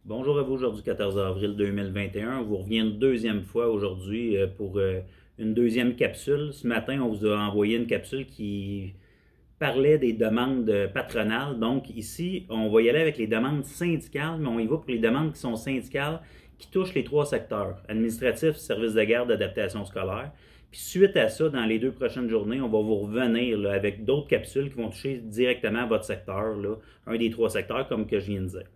Bonjour à vous, aujourd'hui 14 avril 2021. On vous revient une deuxième fois aujourd'hui pour une deuxième capsule. Ce matin, on vous a envoyé une capsule qui parlait des demandes patronales. Donc ici, on va y aller avec les demandes syndicales, mais on y va pour les demandes qui sont syndicales, qui touchent les trois secteurs, administratif, service de garde, adaptation scolaire. Puis suite à ça, dans les deux prochaines journées, on va vous revenir là, avec d'autres capsules qui vont toucher directement votre secteur, là, un des trois secteurs, comme que je viens de dire.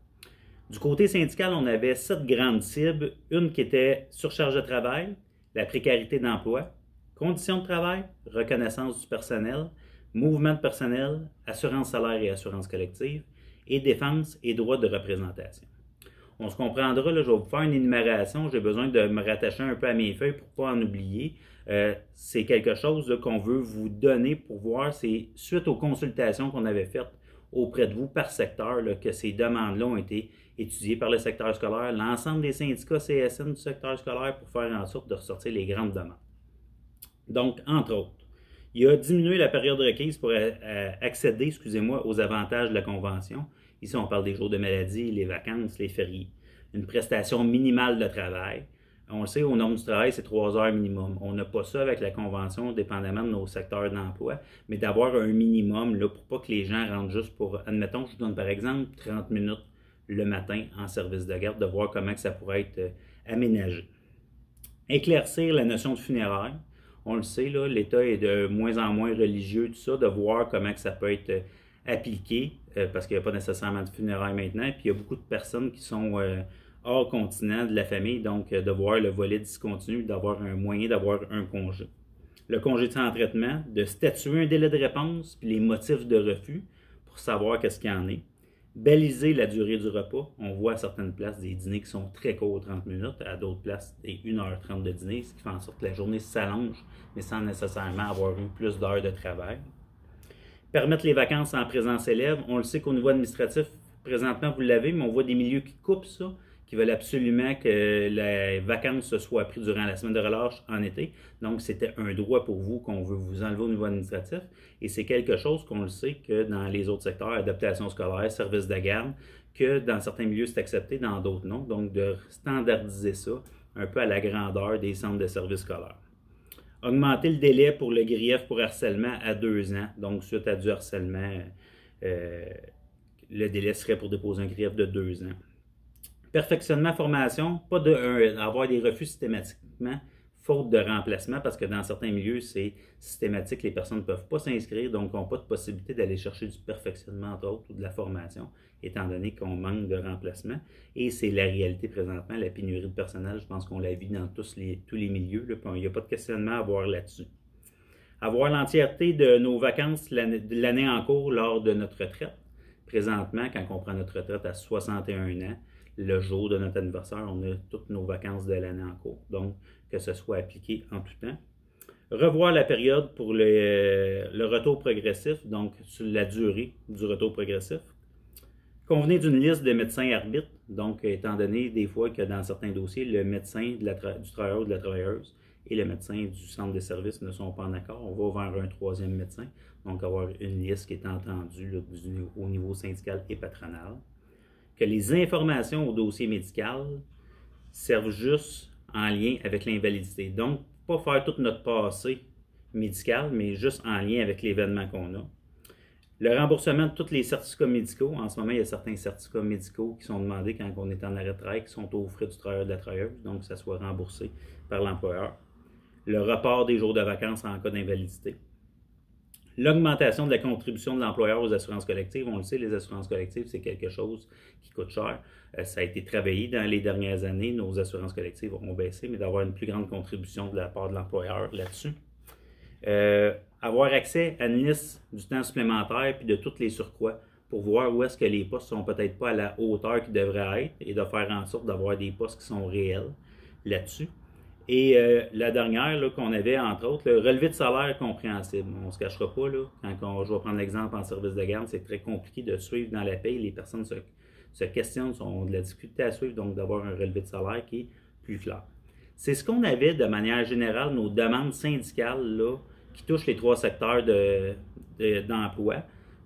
Du côté syndical, on avait 7 grandes cibles. Une qui était surcharge de travail, la précarité d'emploi, conditions de travail, reconnaissance du personnel, mouvement de personnel, assurance salaire et assurance collective, et défense et droit de représentation. On se comprendra, là, je vais vous faire une énumération, j'ai besoin de me rattacher un peu à mes feuilles pour ne pas en oublier. C'est quelque chose qu'on veut vous donner pour voir, c'est suite aux consultations qu'on avait faites auprès de vous par secteur, là, que ces demandes-là ont été étudiées par le secteur scolaire, l'ensemble des syndicats CSN du secteur scolaire pour faire en sorte de ressortir les grandes demandes. Donc, entre autres, il a diminué la période requise pour accéder, excusez-moi, aux avantages de la Convention. Ici, on parle des jours de maladie, les vacances, les fériés. Une prestation minimale de travail. On le sait, aux normes du travail, c'est 3 heures minimum. On n'a pas ça avec la Convention, dépendamment de nos secteurs d'emploi, mais d'avoir un minimum là, pour pas que les gens rentrent juste pour, admettons, je vous donne par exemple 30 minutes le matin en service de garde, de voir comment que ça pourrait être aménagé. Éclaircir la notion de funérailles. On le sait, l'État est de moins en moins religieux, tout ça, de voir comment que ça peut être appliqué, parce qu'il n'y a pas nécessairement de funérailles maintenant, puis il y a beaucoup de personnes qui sont hors continent de la famille, donc de voir le volet discontinu, d'avoir un moyen d'avoir un congé. Le congé de sans traitement, de statuer un délai de réponse, puis les motifs de refus, pour savoir qu'est-ce qu'il y en est. Baliser la durée du repas. On voit à certaines places des dîners qui sont très courts, 30 minutes, à d'autres places des 1h30 de dîner, ce qui fait en sorte que la journée s'allonge, mais sans nécessairement avoir eu plus d'heures de travail. Permettre les vacances en présence élève. On le sait qu'au niveau administratif, présentement, vous l'avez, mais on voit des milieux qui coupent ça, qui veulent absolument que les vacances se soient prises durant la semaine de relâche en été. Donc, c'était un droit pour vous qu'on veut vous enlever au niveau administratif. Et c'est quelque chose qu'on le sait que dans les autres secteurs, adaptation scolaire, service de garde, que dans certains milieux, c'est accepté, dans d'autres non. Donc, de standardiser ça un peu à la grandeur des centres de services scolaires. Augmenter le délai pour le grief pour harcèlement à 2 ans. Donc, suite à du harcèlement, le délai serait pour déposer un grief de 2 ans. Perfectionnement, formation, pas d'avoir des refus systématiquement, faute de remplacement, parce que dans certains milieux, c'est systématique, les personnes ne peuvent pas s'inscrire, donc n'ont pas de possibilité d'aller chercher du perfectionnement, entre autres, ou de la formation, étant donné qu'on manque de remplacement. Et c'est la réalité présentement, la pénurie de personnel, je pense qu'on la vit dans tous les milieux, là, il n'y a pas de questionnement à avoir là-dessus. Avoir l'entièreté de nos vacances de l'année en cours lors de notre retraite. Présentement, quand on prend notre retraite à 61 ans, le jour de notre anniversaire, on a toutes nos vacances de l'année en cours. Donc, que ce soit appliqué en tout temps. Revoir la période pour le retour progressif, donc sur la durée du retour progressif. Convenir d'une liste de médecins arbitres, donc étant donné des fois que dans certains dossiers, le médecin du travailleur ou de la travailleuse et le médecin du centre de services ne sont pas en accord, on va vers un troisième médecin, donc avoir une liste qui est entendue là, au niveau syndical et patronal. Que les informations au dossier médical servent juste en lien avec l'invalidité. Donc, pas faire tout notre passé médical, mais juste en lien avec l'événement qu'on a. Le remboursement de tous les certificats médicaux. En ce moment, il y a certains certificats médicaux qui sont demandés quand on est en arrêt de travail, qui sont aux frais du travailleur de la travailleuse, donc que ça soit remboursé par l'employeur. Le report des jours de vacances en cas d'invalidité. L'augmentation de la contribution de l'employeur aux assurances collectives. On le sait, les assurances collectives, c'est quelque chose qui coûte cher. Ça a été travaillé dans les dernières années. Nos assurances collectives ont baissé, mais d'avoir une plus grande contribution de la part de l'employeur là-dessus. Avoir accès à une liste du temps supplémentaire puis de toutes les surcroîts pour voir où est-ce que les postes sont peut-être pas à la hauteur qu'ils devraient être et de faire en sorte d'avoir des postes qui sont réels là-dessus. Et la dernière qu'on avait, entre autres, le relevé de salaire compréhensible. On ne se cachera pas, là, je vais prendre l'exemple en service de garde, c'est très compliqué de suivre dans la paye. Les personnes se questionnent, ont de la difficulté à suivre, donc d'avoir un relevé de salaire qui est plus clair. C'est ce qu'on avait de manière générale, nos demandes syndicales là, qui touchent les trois secteurs d'emploi.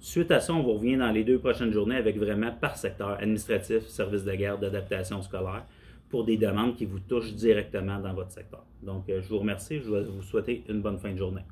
Suite à ça, on vous revient dans les 2 prochaines journées avec vraiment par secteur, administratif, service de garde, d'adaptation scolaire, pour des demandes qui vous touchent directement dans votre secteur. Donc, je vous remercie, je vais vous souhaiter une bonne fin de journée.